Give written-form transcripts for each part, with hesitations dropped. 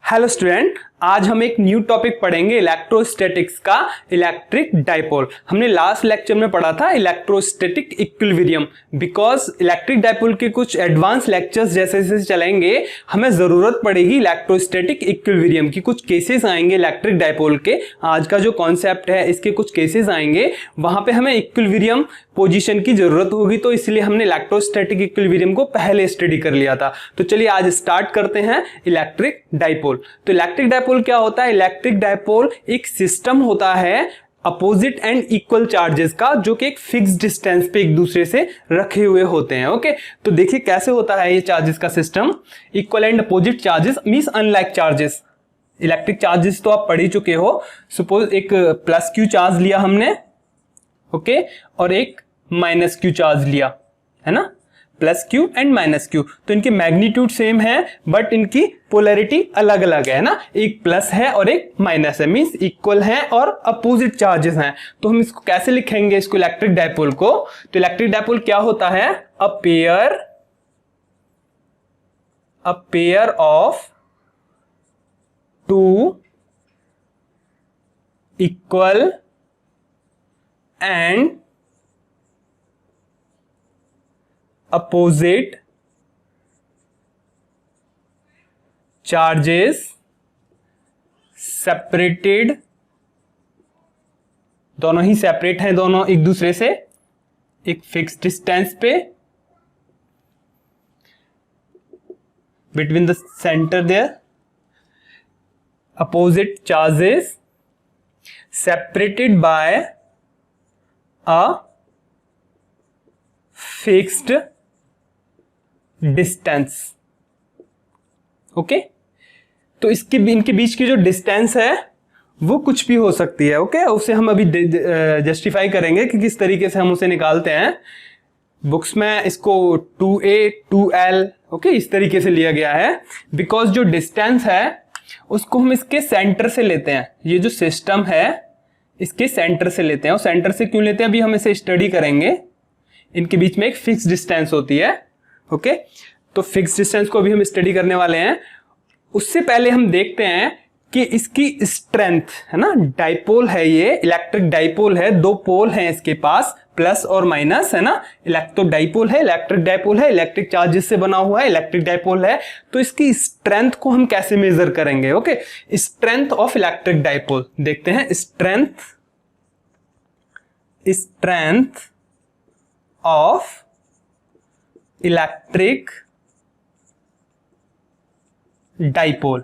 Hello student, आज हम एक न्यू टॉपिक पढ़ेंगे इलेक्ट्रोस्टैटिक्स का इलेक्ट्रिक डाइपोल। हमने लास्ट लेक्चर में पढ़ा था electrostatic equilibrium. Because electric dipole के कुछ एडवांस लेक्चर्स जैसे जैसे चलेंगे हमें जरूरत पड़ेगी इलेक्ट्रोस्टैटिक इक्विलिब्रियम की। कुछ केसेस आएंगे इलेक्ट्रिक डाइपोल के, आज का जो कॉन्सेप्ट है इसके कुछ केसेस आएंगे, वहां पे हमें इक्विलिब्रियम पोजीशन की जरूरत होगी, तो इसलिए हमने इलेक्ट्रोस्टैटिक इक्विलिब्रियम को पहले स्टडी कर लिया था। तो चलिए आज स्टार्ट करते हैं इलेक्ट्रिक डाइपोल। तो इलेक्ट्रिक डाइपोल क्या होता है? इलेक्ट्रिक डाइपोल एक सिस्टम होता है अपोजिट एंड इक्वल चार्जेस का, जो कि एक फिक्स डिस्टेंस पे एक दूसरे से रखे हुए होते हैं। ओके, तो देखिए कैसे होता है ये चार्जेस का system. Equal and opposite charges means unlike charges. Electric charges तो आप पढ़ ही चुके हो। सपोज एक प्लस क्यू चार्ज लिया हमने, ओके, और एक माइनस क्यू चार्ज लिया, है ना, plus Q and minus Q. तो इनके मैग्नीट्यूड सेम है बट इनकी पोलैरिटी अलग अलग है ना, एक प्लस है और एक माइनस है, मींस इक्वल है और अपोजिट चार्जेस हैं। तो हम इसको कैसे लिखेंगे इसको इलेक्ट्रिक डाइपोल को? तो इलेक्ट्रिक डाइपोल क्या होता है? A pair of two equal and opposite charges separated, दोनों ही सेपरेट हैं, दोनों एक दूसरे से एक फिक्स डिस्टेंस पे, between the center there, opposite charges separated by a fixed distance. Okay, तो इनके बीच की जो डिस्टेंस है वो कुछ भी हो सकती है। ओके, उसे हम अभी जस्टिफाई करेंगे कि किस तरीके से हम उसे निकालते हैं। बुक्स में इसको 2a 2l ओके इस तरीके से लिया गया है, बिकॉज जो डिस्टेंस है उसको हम इसके सेंटर से लेते हैं। ये जो सिस्टम है इसके सेंटर से लेते हैं। और सेंटर से क्यों लेते हैं अभी हम इसे स्टडी करेंगे। इनके बीच में एक फिक्स डिस्टेंस होती है। ओके, तो फिक्स डिस्टेंस को अभी हम स्टडी करने वाले हैं। उससे पहले हम देखते हैं कि इसकी स्ट्रेंथ, है ना, डाइपोल है ये, इलेक्ट्रिक डाइपोल है, दो पोल हैं इसके पास, प्लस और माइनस, है ना। इलेक्ट्रो डाइपोल है, इलेक्ट्रिक डाइपोल है, इलेक्ट्रिक चार्जेस से बना हुआ है, इलेक्ट्रिक डाइपोल है। तो इसकी स्ट्रेंथ को हम कैसे मेजर करेंगे? Okay, strength of electric dipole देखते हैं। Strength of electric dipole.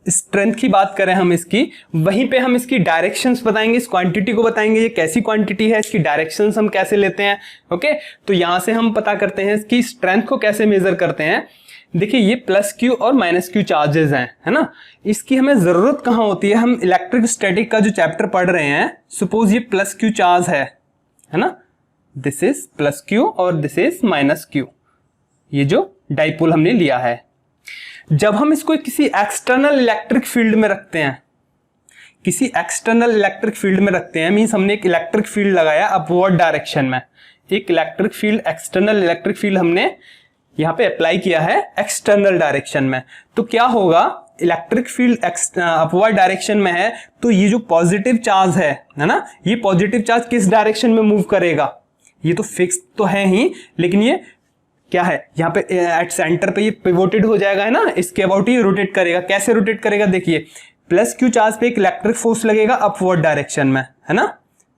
Strength की बात करें हम इसकी, वहीं पे हम इसकी डायरेक्शंस बताएंगे, इस क्वांटिटी को बताएंगे ये कैसी क्वांटिटी है, इसकी डायरेक्शंस हम कैसे लेते हैं। ओके, तो यहां से हम पता करते हैं इसकी स्ट्रेंथ को कैसे मेजर करते हैं। देखिए ये प्लस क्यू और माइनस क्यू चार्जेस हैं, है ना। इसकी हमें जरूरत कहां होती है? हम इलेक्ट्रिक स्टैटिक का जो चैप्टर पढ़ रहे हैं, सपोज ये प्लस क्यू चार्ज है ना, दिस इज प्लस क्यू और दिस इज माइनस क्यू, ये जो डाइपोल हमने लिया है। जब हम इसको किसी एक्सटर्नल इलेक्ट्रिक फील्ड में रखते हैं, किसी एक्सटर्नल इलेक्ट्रिक फील्ड में रखते हैं, मींस हमने एक इलेक्ट्रिक फील्ड लगाया अपवर्ड डायरेक्शन में, एक electric field, external electric field हमने यहां पे अप्लाई किया है एक्सटर्नल डायरेक्शन में। तो क्या होगा? इलेक्ट्रिक फील्ड अपवर्ड डायरेक्शन में है, तो ये जो पॉजिटिव चार्ज है ना, ये पॉजिटिव चार्ज किस डायरेक्शन में मूव करेगा? ये तो फिक्स तो है ही, लेकिन ये क्या है, यहाँ पे एट सेंटर पे ये पिवोटेड हो जाएगा, है ना, इसके अबाउट ही रोटेट करेगा। कैसे रोटेट करेगा? देखिए प्लस क्यू चार्ज पे एक इलेक्ट्रिक फोर्स लगेगा अपवर्ड डायरेक्शन में, है ना,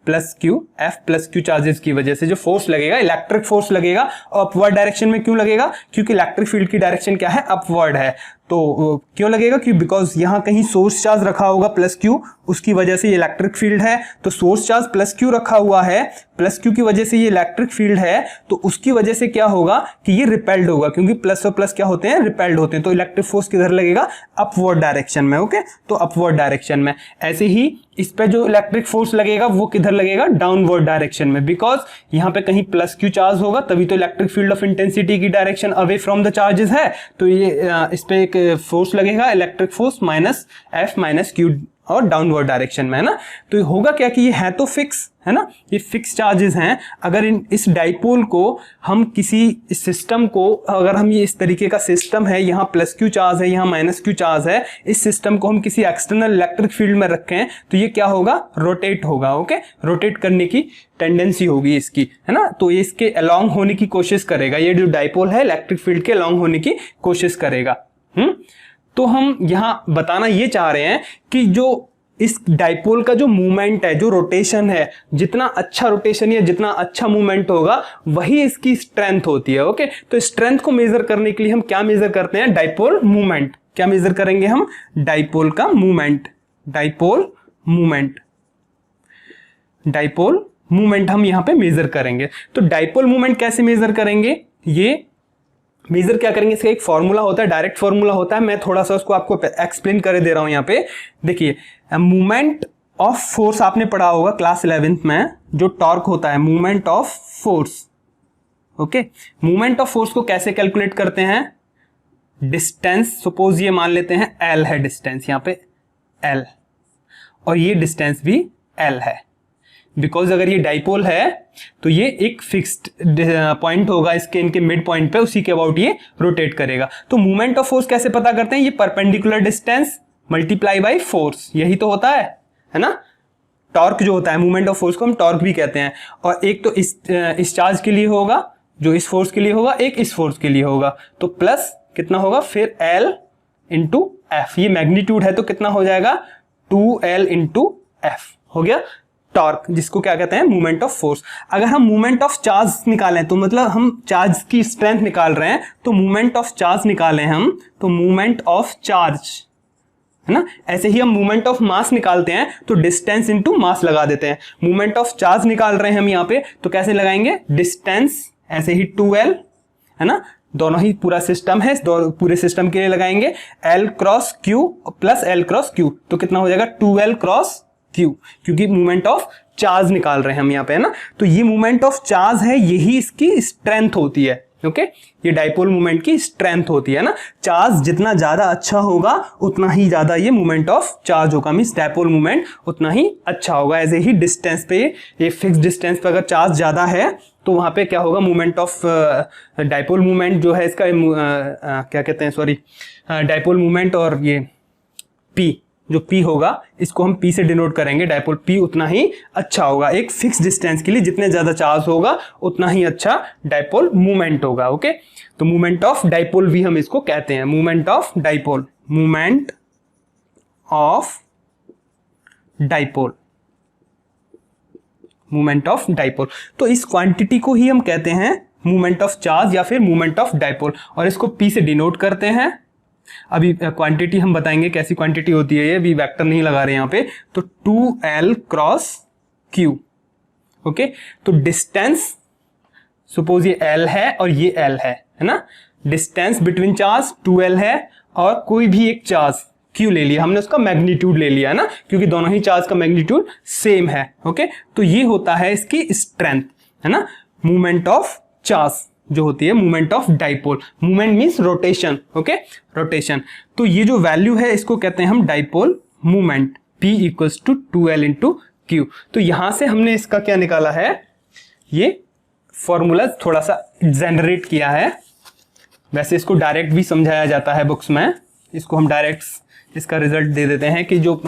plus Q F plus Q charges की वजह से जो फोर्स लगेगा, इलेक्ट्रिक फोर्स लगेगा। और अपवर्ड डायरेक्शन में क्यों लगेगा? क्योंकि इलेक्ट्रिक फील्ड की डायरेक्शन क्या है? अपवर्ड है। तो क्यों लगेगा? क्यों? बिकॉज यहां कहीं सोर्स चार्ज रखा होगा प्लस क्यू, उसकी वजह से ये इलेक्ट्रिक फील्ड है। तो सोर्स चार्ज प्लस क्यू रखा हुआ है, प्लस क्यू की वजह से ये इलेक्ट्रिक फील्ड है, तो उसकी वजह से क्या होगा कि ये रिपेल्ड होगा, क्योंकि प्लस और प्लस क्या होते हैं? रिपेल्ड होते हैं। तो इलेक्ट्रिक फोर्स किधर लगेगा? अपवर्ड डायरेक्शन में। ओके, तो अपवर्ड डायरेक्शन में। ऐसे ही इस पे जो इलेक्ट्रिक फोर्स लगेगा वो किधर लगेगा? डाउनवर्ड डायरेक्शन में, बिकॉज यहाँ पे कहीं प्लस क्यू चार्ज होगा, तभी तो इलेक्ट्रिक फील्ड ऑफ इंटेंसिटी की direction away from the charges है। तो ये इस पे एक फोर्स लगेगा, electric force minus F minus Q और डाउनवर्ड डायरेक्शन में, है ना। तो ये होगा क्या कि ये है तो फिक्स, है ना, ये फिक्स चार्जेस हैं। अगर इस डाइपोल को हम किसी सिस्टम को, अगर हम ये इस तरीके का सिस्टम है, यहाँ प्लस क्यू चार्ज है, यहाँ माइनस क्यू चार्ज है, इस सिस्टम को हम किसी एक्सटर्नल इलेक्ट्रिक फील्ड में रखें तो ये क्या होगा, रोटेट होगा। ओके, रोटेट करने की टेंडेंसी होगी इसकी, है ना। तो ये इसके अलोंग होने की कोशिश करेगा, ये जो डाइपोल है इलेक्ट्रिक फील्ड के अलोंग होने की कोशिश करेगा। तो हम यहां बताना ये चाह रहे हैं कि जो इस डाइपोल का जो मूवमेंट है, जो रोटेशन है, जितना अच्छा रोटेशन या जितना अच्छा मूवमेंट होगा वही इसकी स्ट्रेंथ होती है। ओके, तो स्ट्रेंथ को मेजर करने के लिए हम क्या मेजर करते हैं, डाइपोल मूवमेंट। क्या मेजर करेंगे हम, डाइपोल का movement, dipole movement, dipole movement हम यहां पे मेजर करेंगे। तो डाइपोल मूवमेंट कैसे मेजर करेंगे, ये मेजर क्या करेंगे, इसका एक फॉर्मूला होता है, डायरेक्ट फॉर्मूला होता है। मैं थोड़ा सा उसको आपको एक्सप्लेन कर दे रहा हूं यहां पे। देखिए, मूवमेंट ऑफ फोर्स आपने पढ़ा होगा क्लास 11th में, जो टॉर्क होता है, movement of force. Okay, movement of force को कैसे कैलकुलेट करते हैं, डिस्टेंस, सपोज ये मान लेते हैं L है डिस्टेंस, यहां पे L, और ये डिस्टेंस भी L है। बिकॉज अगर ये डाइपोल है तो ये एक फिक्स्ड पॉइंट होगा इसके, इनके मिड पॉइंट पे, उसी के अबाउट ये रोटेट करेगा। तो मूवमेंट ऑफ फोर्स कैसे पता करते हैं, ये perpendicular distance multiply by force, यही तो होता है ना। टॉर्क जो होता है, मूवमेंट ऑफ फोर्स को हम टॉर्क भी कहते हैं। और एक तो इस चार्ज के लिए होगा, जो इस फोर्स के लिए होगा, एक इस फोर्स के लिए होगा, तो प्लस कितना होगा फिर L इंटू एफ, ये मैग्नीट्यूड है तो कितना हो जाएगा 2L इंटू एफ, हो गया टॉर्क, जिसको क्या कहते हैं, मूवमेंट ऑफ फोर्स। अगर हम मूवमेंट ऑफ चार्ज निकालें तो मतलब हम चार्ज की स्ट्रेंथ निकाल रहे हैं, तो मूवमेंट ऑफ चार्ज निकालें हम, तो मूवमेंट ऑफ चार्ज, है ना। ऐसे ही हम मूवमेंट ऑफ मास निकालते हैं तो डिस्टेंस इंटू मास लगा देते हैं। मूवमेंट ऑफ चार्ज निकाल रहे हैं हम यहाँ पे, तो कैसे लगाएंगे, डिस्टेंस, ऐसे ही 2L, है ना, दोनों ही पूरा सिस्टम है, पूरे सिस्टम के लिए लगाएंगे L cross Q plus L cross Q, तो कितना हो जाएगा 2L क्रॉस Q, क्योंकि मूवमेंट ऑफ चार्ज निकाल रहे हैं हम यहाँ पे, है ना। तो ये मूवमेंट ऑफ चार्ज है, यही इसकी स्ट्रेंथ होती है। ओके, ये डाइपोल मूवमेंट की स्ट्रेंथ होती है ना। चार्ज जितना ज्यादा अच्छा होगा उतना ही ज्यादा ये मूवमेंट ऑफ चार्ज होगा, मींस डाइपोल मूवमेंट उतना ही अच्छा होगा। ऐसे ही डिस्टेंस पे, ये फिक्स डिस्टेंस पे अगर चार्ज ज्यादा है तो वहां पे क्या होगा, मूवमेंट ऑफ डाइपोल मूवमेंट जो है इसका क्या कहते हैं, सॉरी, डाइपोल मूवमेंट, और ये P, जो P होगा इसको हम P से डिनोट करेंगे, डाइपोल P उतना ही अच्छा होगा। एक फिक्स डिस्टेंस के लिए जितने ज्यादा चार्ज होगा उतना ही अच्छा डाइपोल मूवमेंट होगा। ओके, तो मूवमेंट ऑफ डाइपोल भी हम इसको कहते हैं, movement of dipole, movement of dipole, movement of dipole. तो इस क्वांटिटी को ही हम कहते हैं मूवमेंट ऑफ चार्ज या फिर मूवमेंट ऑफ डाइपोल, और इसको P से डिनोट करते हैं। अभी क्वांटिटी हम बताएंगे कैसी क्वांटिटी होती है, ये अभी वेक्टर नहीं लगा रहे यहाँ पे, तो 2L क्रॉस Q। ओके, तो डिस्टेंस, सपोज ये L है और ये L है ना, डिस्टेंस बिटवीन चार्ज 2L है, और कोई भी एक चार्ज Q ले लिया हमने, उसका मैग्नीट्यूड ले लिया है ना, क्योंकि दोनों ही चार्ज का मैग्नीट्यूड सेम है। ओके, तो ये होता है इसकी स्ट्रेंथ, है ना, मूवमेंट ऑफ चार्ज जो होती है, movement of dipole. Movement means rotation, okay, rotation. तो ये जो वैल्यू है इसको कहते हैं हम dipole movement, P equals to 2L into Q। तो यहां से हमने इसका क्या निकाला है, ये फॉर्मूला थोड़ा सा जनरेट किया है। वैसे इसको डायरेक्ट भी समझाया जाता है बुक्स में, इसको हम डायरेक्ट इसका रिजल्ट दे देते हैं कि जो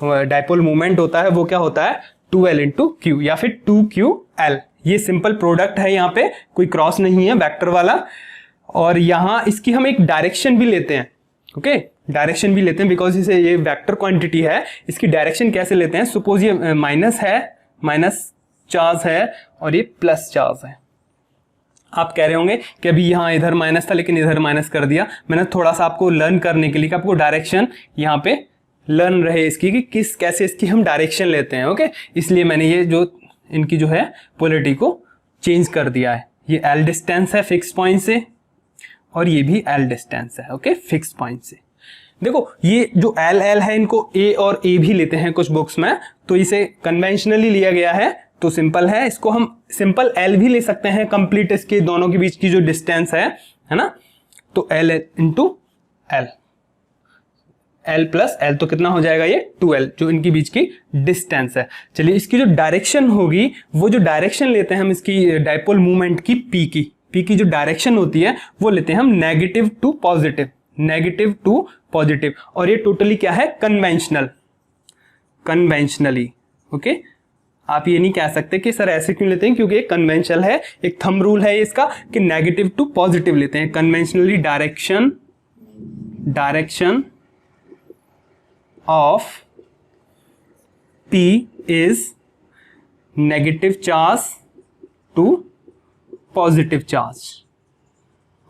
डाइपोल मूवमेंट होता है वो क्या होता है 2L इंटू Q या फिर 2QL। ये सिंपल प्रोडक्ट है, यहाँ पे कोई क्रॉस नहीं है, वेक्टर वाला। और यहाँ इसकी हम एक डायरेक्शन भी लेते हैं। ओके, डायरेक्शन भी लेते हैं बिकॉज इसे ये वेक्टर क्वांटिटी है। इसकी डायरेक्शन कैसे लेते हैं, सपोज ये माइनस है, माइनस चार्ज है, और ये प्लस चार्ज है। आप कह रहे होंगे कि अभी यहाँ इधर माइनस था लेकिन इधर माइनस कर दिया। मैंने थोड़ा सा आपको लर्न करने के लिए कि आपको डायरेक्शन यहाँ पे लर्न रहे इसकी कि किस कैसे इसकी हम डायरेक्शन लेते हैं। ओके, इसलिए मैंने ये जो इनकी जो है पोलैरिटी को चेंज कर दिया है। ये L डिस्टेंस है फिक्स पॉइंट से, और ये भी L डिस्टेंस है, ओके, फिक्स पॉइंट से। देखो ये जो L है इनको A और A भी लेते हैं कुछ बुक्स में, तो इसे कन्वेंशनली लिया गया है तो सिंपल है। इसको हम सिंपल L भी ले सकते हैं, कंप्लीट इसके दोनों के बीच की जो डिस्टेंस है ना, तो L into L, L plus L, तो कितना हो जाएगा ये 2L, जो इनके बीच की डिस्टेंस है। चलिए इसकी जो डायरेक्शन होगी, वो जो डायरेक्शन लेते हैं हम इसकी डाइपोल मूवमेंट की P की जो डायरेक्शन होती है वो लेते हैं हम negative to positive, negative to positive, और ये टोटली क्या है, कन्वेंशनली। ओके, आप ये नहीं कह सकते कि सर ऐसे क्यों लेते हैं, क्योंकि एक कन्वेंशनल है, एक थंब रूल है इसका कि नेगेटिव टू पॉजिटिव लेते हैं। Conventionally direction of P is negative charge to positive charge.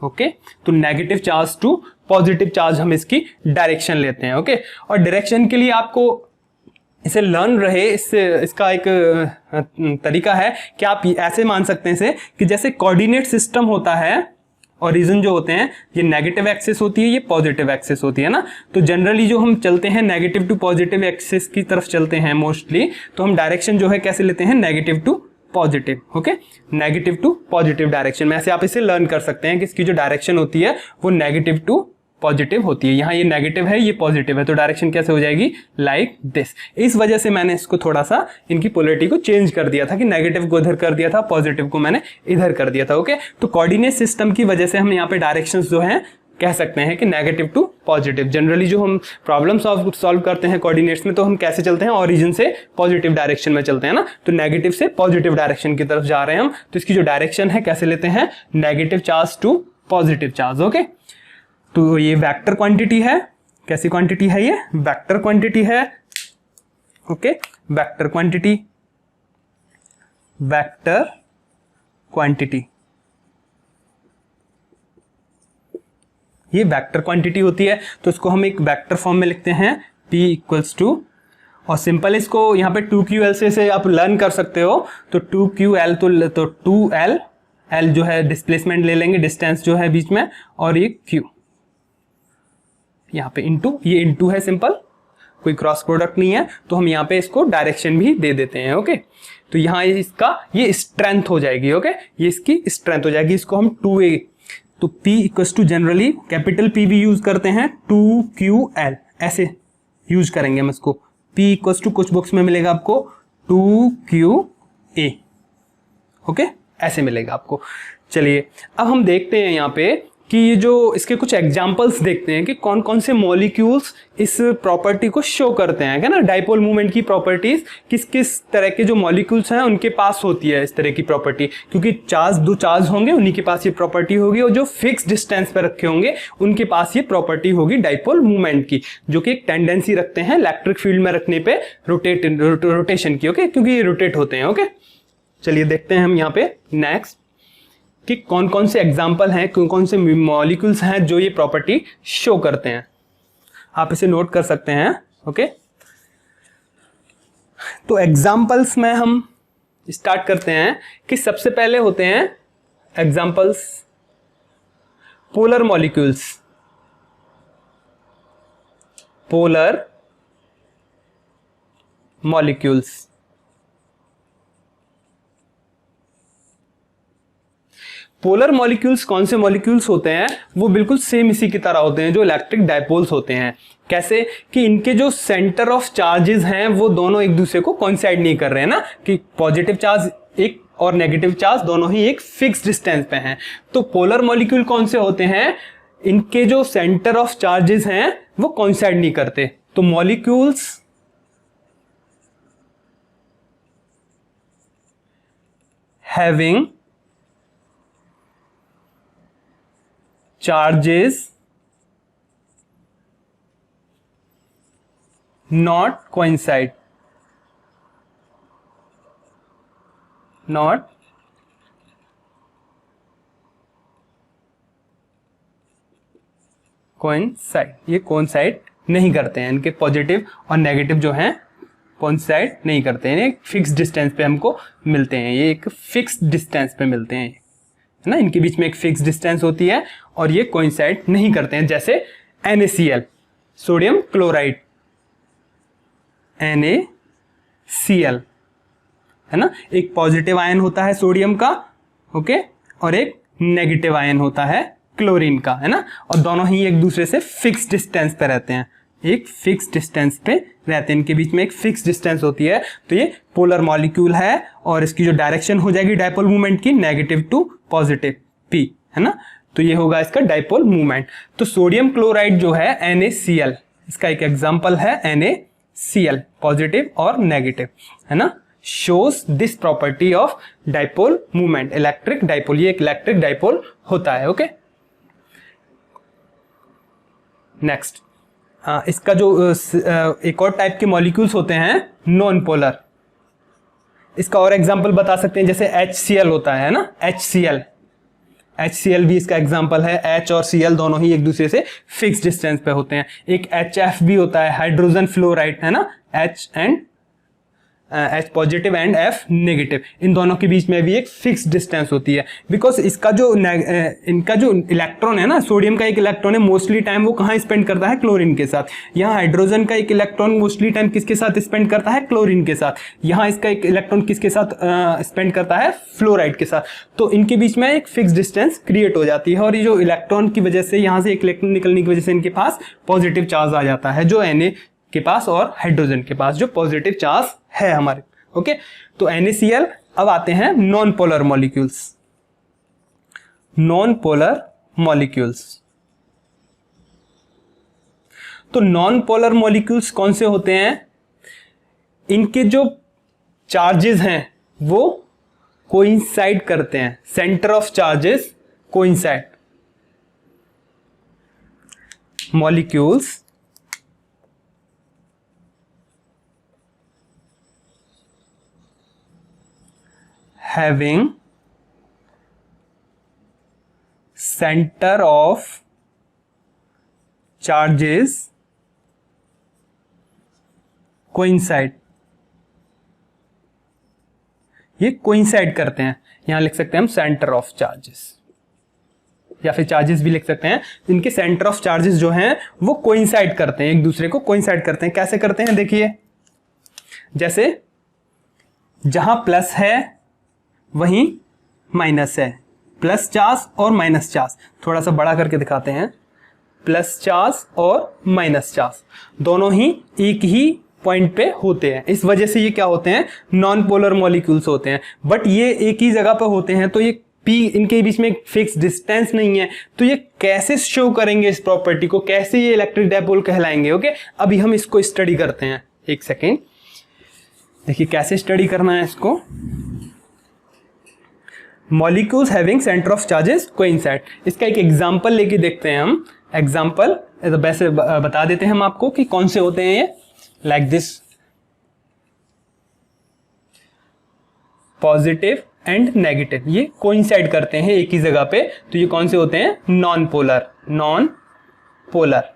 Okay, तो negative charge to positive charge हम इसकी डायरेक्शन लेते हैं। ओके, और डायरेक्शन के लिए आपको इसे लर्न रहे, इसका एक तरीका है कि आप ऐसे मान सकते हैं इसे कि जैसे कोऑर्डिनेट सिस्टम होता है, और रीजन जो होते हैं ये नेगेटिव एक्सिस होती है, ये पॉजिटिव एक्सिस होती है ना, तो जनरली जो हम चलते हैं नेगेटिव टू पॉजिटिव एक्सिस की तरफ चलते हैं मोस्टली, तो हम डायरेक्शन जो है कैसे लेते हैं, negative to positive. Okay, negative to positive direction में ऐसे आप इसे लर्न कर सकते हैं कि इसकी जो डायरेक्शन होती है वो नेगेटिव टू पॉजिटिव होती है। यहाँ ये नेगेटिव है, ये पॉजिटिव है, तो डायरेक्शन कैसे हो जाएगी, लाइक दिस। इस वजह से मैंने इसको थोड़ा सा इनकी पोलैरिटी को चेंज कर दिया था कि नेगेटिव को इधर कर दिया था, पॉजिटिव को मैंने इधर कर दिया था। ओके, तो कोऑर्डिनेट सिस्टम की वजह से हम यहाँ पे डायरेक्शंस जो हैं कह सकते हैं कि नेगेटिव टू पॉजिटिव। जनरली जो हम प्रॉब्लम सॉल्व करते हैं कोऑर्डिनेट्स में, तो हम कैसे चलते हैं, ओरिजिन से पॉजिटिव डायरेक्शन में चलते हैं ना, तो नेगेटिव से पॉजिटिव डायरेक्शन की तरफ जा रहे हैं हम, तो इसकी जो डायरेक्शन है कैसे लेते हैं, negative charge to positive charge. Okay, तो ये वेक्टर क्वांटिटी है, कैसी क्वांटिटी है, ये वेक्टर क्वांटिटी है। Okay, vector quantity, vector quantity, ये वेक्टर क्वांटिटी होती है, तो इसको हम एक वेक्टर फॉर्म में लिखते हैं P इक्वल्स टू, और सिंपल इसको यहाँ पे 2QL से आप लर्न कर सकते हो, तो 2QL तो 2L, L जो है डिस्प्लेसमेंट ले लेंगे, डिस्टेंस जो है बीच में, और ये Q यहाँ पे इंटू, ये इंटू है सिंपल, कोई क्रॉस प्रोडक्ट नहीं है, तो हम यहाँ पे इसको डायरेक्शन भी दे देते हैं। ओके, तो यहाँ इसका ये स्ट्रेंथ हो जाएगी। ओके, ये इसकी स्ट्रेंथ हो जाएगी, इसको हम 2A, तो P equals to generally capital P भी यूज करते हैं, 2QL ऐसे यूज करेंगे हम इसको। P इक्वल्स टू कुछ बुक्स में मिलेगा आपको 2QA। ओके, ऐसे मिलेगा आपको। चलिए अब हम देखते हैं यहाँ पे कि ये जो इसके कुछ एग्जांपल्स देखते हैं कि कौन कौन से मॉलिक्यूल्स इस प्रॉपर्टी को शो करते हैं, क्या ना, डाइपोल मूवमेंट की प्रॉपर्टीज किस किस तरह के जो मॉलिक्यूल्स हैं उनके पास होती है इस तरह की प्रॉपर्टी, क्योंकि दो चार्ज होंगे उन्हीं के पास ये प्रॉपर्टी होगी, और जो फिक्स डिस्टेंस पर रखे होंगे उनके पास ये प्रॉपर्टी होगी डाइपोल मूवमेंट की, जो कि एक टेंडेंसी रखते हैं इलेक्ट्रिक फील्ड में रखने पे रोटेशन की। ओके, क्योंकि ये रोटेट होते हैं। ओके, चलिए देखते हैं हम यहाँ पे नेक्स्ट कि कौन कौन से एग्जाम्पल हैं, कौन कौन से मॉलिक्यूल्स हैं जो ये प्रॉपर्टी शो करते हैं, आप इसे नोट कर सकते हैं। ओके, तो एग्जाम्पल्स में हम स्टार्ट करते हैं कि सबसे पहले होते हैं examples polar molecules, polar molecules. Polar molecules कौन से मॉलिक्यूल्स होते हैं, वो बिल्कुल सेम इसी की तरह होते हैं जो इलेक्ट्रिक डाइपोल्स होते हैं। कैसे कि इनके जो सेंटर ऑफ चार्जेस हैं वो दोनों एक दूसरे को कोइंसाइड नहीं कर रहे हैं ना, कि पॉजिटिव चार्ज एक और नेगेटिव चार्ज दोनों ही एक फिक्स डिस्टेंस पे हैं। तो पोलर मॉलिक्यूल कौन से होते हैं, इनके जो सेंटर ऑफ चार्जेस हैं वो कोइंसाइड नहीं करते। तो molecules having charges not coincide, not coincide, ये coincide नहीं करते हैं, इनके पॉजिटिव और नेगेटिव जो हैं coincide नहीं करते हैं, एक फिक्स डिस्टेंस पे हमको मिलते हैं, ये एक फिक्स डिस्टेंस पे मिलते हैं, है ना, इनके बीच में एक फिक्स डिस्टेंस होती है और ये कोइंसाइड नहीं करते हैं। जैसे NaCl, सोडियम क्लोराइड, NaCl, है ना, एक पॉजिटिव आयन होता है सोडियम का, ओके, और एक नेगेटिव आयन होता है क्लोरीन का, है ना, और दोनों ही एक दूसरे से फिक्स डिस्टेंस पे रहते हैं, एक फिक्स डिस्टेंस पे रहते हैं, इनके बीच में एक फिक्स डिस्टेंस होती है। तो ये पोलर मॉलिक्यूल है और इसकी जो डायरेक्शन हो जाएगी डायपोल मूवमेंट की नेगेटिव टू पॉजिटिव P, है ना। तो ये होगा इसका डायपोल मूवमेंट। तो सोडियम क्लोराइड जो है NaCl, इसका एक एग्जांपल है NaCl, पॉजिटिव और नेगेटिव, है ना। Shows this property of dipole movement, electric dipole, ये एक इलेक्ट्रिक डायपोल होता है। ओके, नेक्स्ट इसका जो एक और टाइप के मॉलिक्यूल्स होते हैं नॉन पोलर, इसका और एग्जांपल बता सकते हैं, जैसे HCl होता है ना, HCl भी इसका एग्जांपल है। H और Cl दोनों ही एक दूसरे से फिक्स डिस्टेंस पे होते हैं। एक HF भी होता है, हाइड्रोजन फ्लोराइड, है ना, H positive and F negative, इन दोनों के बीच में भी एक फिक्स डिस्टेंस होती है। बिकॉज इसका जो इनका जो इलेक्ट्रॉन है ना, सोडियम का एक इलेक्ट्रॉन है, मोस्टली टाइम वो कहाँ स्पेंड करता है, क्लोरीन के साथ। यहाँ हाइड्रोजन का एक इलेक्ट्रॉन मोस्टली टाइम किसके साथ स्पेंड करता है, क्लोरीन के साथ। यहाँ इसका एक इलेक्ट्रॉन किसके साथ स्पेंड करता है, फ्लोराइड के साथ। तो इनके बीच में एक फिक्स डिस्टेंस क्रिएट हो जाती है और ये जो इलेक्ट्रॉन की वजह से यहाँ से एक इलेक्ट्रॉन निकलने की वजह से इनके पास पॉजिटिव चार्ज आ जाता है, जो Na के पास और हाइड्रोजन के पास जो पॉजिटिव चार्ज है हमारे। ओके, तो NaCl। अब आते हैं non polar molecules. Non polar molecules, तो नॉन पोलर मॉलिक्यूल्स कौन से होते हैं, इनके जो चार्जेस हैं वो कोइंसाइड करते हैं, centre of charges coincide. Molecules having center of charges coincide, ये कोइंसाइड करते हैं। यहां लिख सकते हैं हम सेंटर ऑफ चार्जेस, या फिर चार्जेस भी लिख सकते हैं। इनके सेंटर ऑफ चार्जेस जो हैं वो कोइंसाइड करते हैं, एक दूसरे को कोइंसाइड करते हैं। कैसे करते हैं, देखिए, जैसे जहां प्लस है वहीं माइनस है, प्लस चार्ज और माइनस चार्ज। थोड़ा सा बड़ा करके दिखाते हैं, प्लस चार्ज और माइनस चार्ज दोनों ही एक ही पॉइंट पे होते हैं। इस वजह से ये क्या होते हैं, नॉन पोलर मॉलिक्यूल्स होते हैं। बट ये एक ही जगह पे होते हैं, तो ये P, इनके बीच में एक फिक्स डिस्टेंस नहीं है। तो ये कैसे शो करेंगे इस प्रॉपर्टी को, कैसे ये इलेक्ट्रिक डायपोल कहलाएंगे। ओके, अभी हम इसको स्टडी करते हैं। एक सेकेंड, देखिए कैसे स्टडी करना है इसको। Molecules having centre of charges coincide, इसका एक एग्जांपल लेके देखते हैं हम। एग्जांपल वैसे बता देते हैं हम आपको कि कौन से होते हैं ये, like this, positive and negative, ये कोइंसाइड करते हैं एक ही जगह पे। तो ये कौन से होते हैं, non polar, non polar.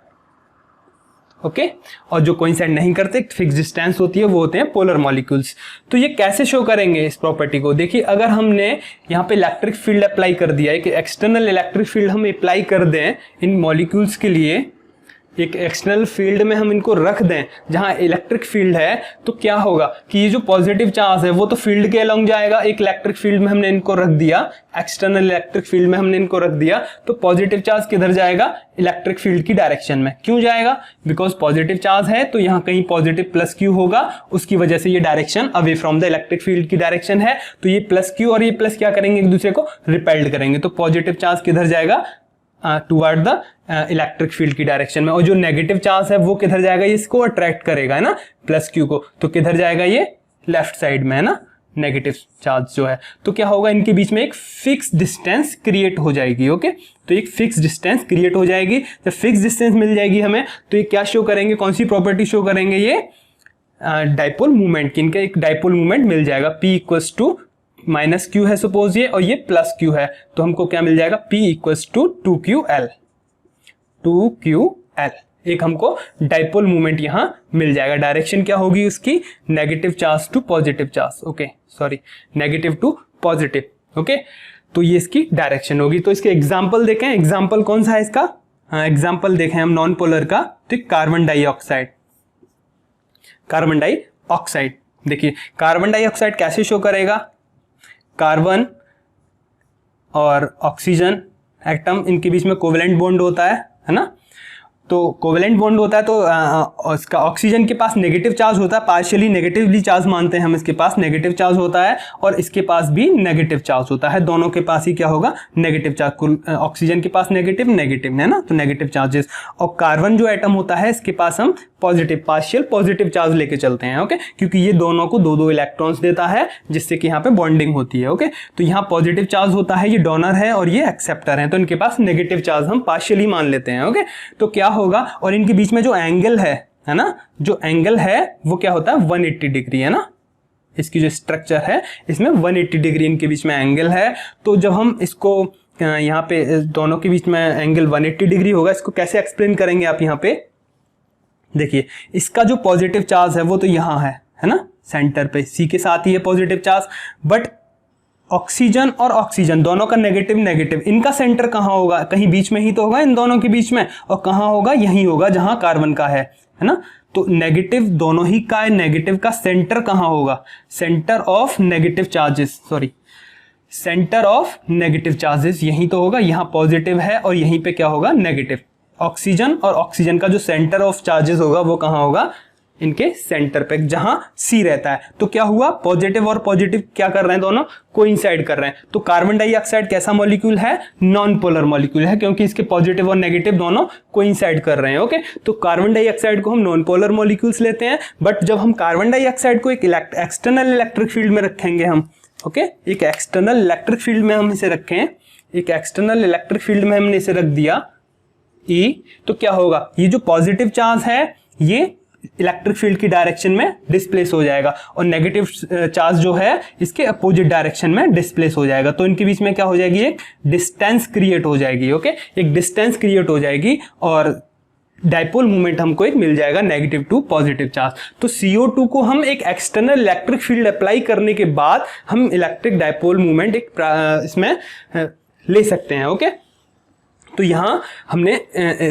Okay, और जो कोइंसाइड नहीं करते, फिक्स डिस्टेंस होती है, वो होते हैं पोलर मॉलिक्यूल्स। तो ये कैसे शो करेंगे इस प्रॉपर्टी को, देखिए, अगर हमने यहाँ पे इलेक्ट्रिक फील्ड अप्लाई कर दिया है, कि एक्सटर्नल इलेक्ट्रिक फील्ड हम अप्लाई कर दें इन मॉलिक्यूल्स के लिए, एक एक्सटर्नल फील्ड में हम इनको रख दें जहां इलेक्ट्रिक फील्ड है, तो क्या होगा कि ये जो पॉजिटिव चार्ज है वो तो फील्ड के अलोंग जाएगा। एक इलेक्ट्रिक फील्ड में हमने इनको रख दिया, एक्सटर्नल इलेक्ट्रिक फील्ड में हमने इनको रख दिया, तो पॉजिटिव चार्ज किधर जाएगा, इलेक्ट्रिक फील्ड की डायरेक्शन में। क्यों जाएगा, बिकॉज पॉजिटिव चार्ज है, तो यहाँ कहीं पॉजिटिव प्लस क्यू होगा, उसकी वजह से ये direction away from the electric field की डायरेक्शन है। तो ये प्लस क्यू और ये प्लस क्या करेंगे, एक दूसरे को रिपेल्ड करेंगे। तो पॉजिटिव चार्ज किधर जाएगा, टुवर्ड द इलेक्ट्रिक फील्ड की डायरेक्शन में, और जो नेगेटिव चार्ज है वो किधर जाएगा, इसको अट्रैक्ट करेगा, है ना, प्लस क्यू को। तो किधर जाएगा, ये लेफ्ट साइड में, है ना, नेगेटिव चार्ज जो है। तो क्या होगा, इनके बीच में एक फिक्स डिस्टेंस क्रिएट हो जाएगी। ओके, तो एक फिक्स डिस्टेंस क्रिएट हो जाएगी। जब फिक्स डिस्टेंस मिल जाएगी हमें, तो ये क्या शो करेंगे, कौन सी प्रॉपर्टी शो करेंगे, ये डायपोल मूवमेंट की। इनका एक डायपोल मूवमेंट मिल जाएगा, P equals to minus Q है सपोज ये, और ये प्लस क्यू है, तो हमको क्या मिल जाएगा, P equals to 2ql, 2ql। एक हमको डायपोल मूवमेंट यहां मिल जाएगा। डायरेक्शन क्या होगी उसकी, negative charge to positive charge, okay sorry, negative to positive. Okay, तो ये इसकी डायरेक्शन होगी। तो इसके एग्जाम्पल देखें, एग्जाम्पल कौन सा है इसका, एग्जाम्पल देखें हम नॉन पोलर का, तो कार्बन डाइऑक्साइड, कार्बन डाइऑक्साइड। देखिए कार्बन डाइऑक्साइड कैसे शो करेगा, कार्बन और ऑक्सीजन एटम, इनके बीच में कोवेलेंट बॉन्ड होता है ना, तो कोवेलेंट बॉन्ड होता है तो इसका ऑक्सीजन के पास नेगेटिव चार्ज होता है, पार्शियली नेगेटिवली चार्ज मानते हैं हम, इसके पास नेगेटिव चार्ज होता है और इसके पास भी नेगेटिव चार्ज होता है, दोनों के पास ही क्या होगा, नेगेटिव चार्ज। ऑक्सीजन के पास नेगेटिव नेगेटिव है ना, तो नेगेटिव चार्जेस। और कार्बन जो एटम होता है इसके पास हम पॉजिटिव, पार्शियल पॉजिटिव चार्ज लेके चलते हैं, ओके, क्योंकि ये दोनों को 2-2 इलेक्ट्रॉन्स देता है जिससे कि यहाँ पे बॉन्डिंग होती है, ओके। तो यहाँ पॉजिटिव चार्ज होता है, ये डोनर है और ये एक्सेप्टर है, तो इनके पास नेगेटिव चार्ज हम पार्शियली मान लेते हैं, ओके। तो क्या होगा, और इनके बीच में जो एंगल है ना, जो एंगल है वो क्या होता है, 180 डिग्री है ना, इसकी जो स्ट्रक्चर है इसमें 180 डिग्री इनके बीच में एंगल है। तो जब हम इसको यहाँ पे दोनों के बीच में एंगल 180 डिग्री होगा, इसको कैसे एक्सप्लेन करेंगे आप, यहाँ पे देखिए, इसका जो पॉजिटिव चार्ज है वो तो यहाँ है ना, सेंटर पे सी के साथ ही है पॉजिटिव चार्ज, बट ऑक्सीजन और ऑक्सीजन दोनों का नेगेटिव नेगेटिव, इनका सेंटर कहाँ होगा, कहीं बीच में ही तो होगा इन दोनों के बीच में, और कहाँ होगा, यही होगा जहां कार्बन का है ना। तो नेगेटिव दोनों ही का है, नेगेटिव का सेंटर कहाँ होगा, centre of negative charges, sorry, centre of negative charges यही तो होगा, यहाँ पॉजिटिव है और यहीं पे क्या होगा, नेगेटिव। ऑक्सीजन और ऑक्सीजन का जो सेंटर ऑफ चार्जेस होगा वो कहाँ होगा, इनके सेंटर पे, जहां सी रहता है। तो क्या हुआ, पॉजिटिव और पॉजिटिव क्या कर रहे हैं, दोनों कोइंसाइड कर रहे हैं। तो कार्बन डाइऑक्साइड कैसा मॉलिक्यूल है, नॉन पोलर मॉलिक्यूल है, क्योंकि इसके पॉजिटिव और नेगेटिव दोनों कोइंसाइड कर रहे हैं, ओके। तो कार्बन डाइऑक्साइड को हम नॉन पोलर मॉलिक्यूल्स लेते हैं, बट जब हम कार्बन डाइऑक्साइड को एक एक्सटर्नल इलेक्ट्रिक फील्ड में रखेंगे हम, ओके, एक एक्सटर्नल इलेक्ट्रिक फील्ड में हम इसे रखें, एक एक्सटर्नल इलेक्ट्रिक फील्ड में हमने इसे रख दिया E, तो क्या होगा, ये जो पॉजिटिव चार्ज है ये इलेक्ट्रिक फील्ड की डायरेक्शन में डिस्प्लेस हो जाएगा और नेगेटिव चार्ज जो है इसके अपोजिट डायरेक्शन में डिस्प्लेस हो जाएगा। तो इनके बीच में क्या हो जाएगी, एक डिस्टेंस क्रिएट हो जाएगी, ओके, एक डिस्टेंस क्रिएट हो जाएगी और डाइपोल मूवमेंट हमको एक मिल जाएगा नेगेटिव टू पॉजिटिव चार्ज। तो CO2 को हम एक एक्सटर्नल इलेक्ट्रिक फील्ड अप्लाई करने के बाद हम इलेक्ट्रिक डाइपोल मूवमेंट एक इसमें ले सकते हैं, ओके। तो यहां हमने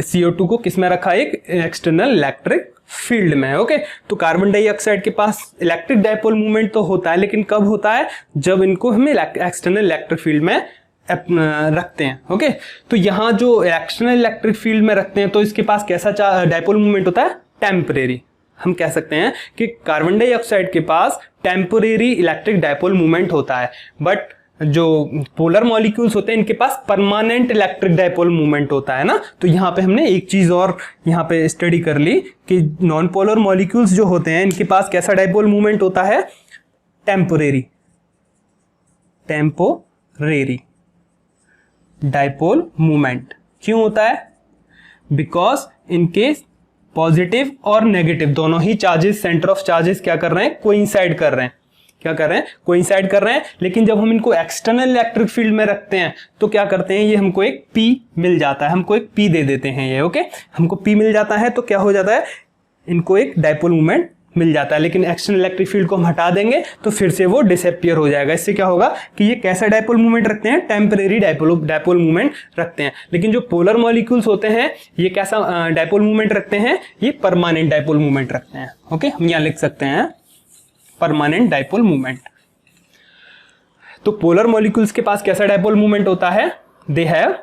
CO2 को किस में रखा, एक एक्सटर्नल इलेक्ट्रिक फील्ड में, ओके। तो कार्बन डाइऑक्साइड के पास इलेक्ट्रिक डाइपोल मूवमेंट तो होता है, लेकिन कब होता है, जब इनको हम एक्सटर्नल इलेक्ट्रिक फील्ड में रखते हैं, ओके। तो यहाँ जो एक्सटर्नल इलेक्ट्रिक फील्ड में रखते हैं तो इसके पास कैसा डाइपोल मूवमेंट होता है, टेम्परेरी। हम कह सकते हैं कि कार्बन डाइऑक्साइड के पास टेम्परेरी इलेक्ट्रिक डाइपोल मूवमेंट होता है, बट जो पोलर मॉलिक्यूल्स होते हैं इनके पास परमानेंट इलेक्ट्रिक डाइपोल मूवमेंट होता है ना। तो यहाँ पे हमने एक चीज और यहाँ पे स्टडी कर ली कि नॉन पोलर मॉलिक्यूल्स जो होते हैं इनके पास कैसा डाइपोल मूवमेंट होता है, टेम्पोरेरी डाइपोल मूवमेंट। क्यों होता है, बिकॉज इनके पॉजिटिव और नेगेटिव दोनों ही चार्जेस, सेंटर ऑफ चार्जेस क्या कर रहे हैं, कोइंसाइड कर रहे हैं, क्या कर रहे हैं, कोइंसाइड कर रहे हैं। लेकिन जब हम इनको एक्सटर्नल इलेक्ट्रिक फील्ड में रखते हैं तो क्या करते हैं, ये हमको एक P मिल जाता है, हमको एक P दे देते हैं ये, ओके, हमको P मिल जाता है। तो क्या हो जाता है, इनको एक डाइपोल मूवमेंट मिल जाता है। लेकिन एक्सटर्नल इलेक्ट्रिक फील्ड को हम हटा देंगे तो फिर से वो डिसअपियर हो जाएगा। इससे क्या होगा कि ये कैसा डाइपोल मूवमेंट रखते हैं, टेम्परेरी डाइपोल मूवमेंट रखते हैं। लेकिन जो पोलर मॉलिक्यूल्स होते हैं ये कैसा डाइपोल मूवमेंट रखते हैं, ये परमानेंट डाइपोल मूवमेंट रखते हैं, ओके। हम यहाँ लिख सकते हैं परमानेंट डाइपोल मूवमेंट। तो पोलर मॉलिक्यूल्स के पास कैसा डाइपोल मूवमेंट होता है, they have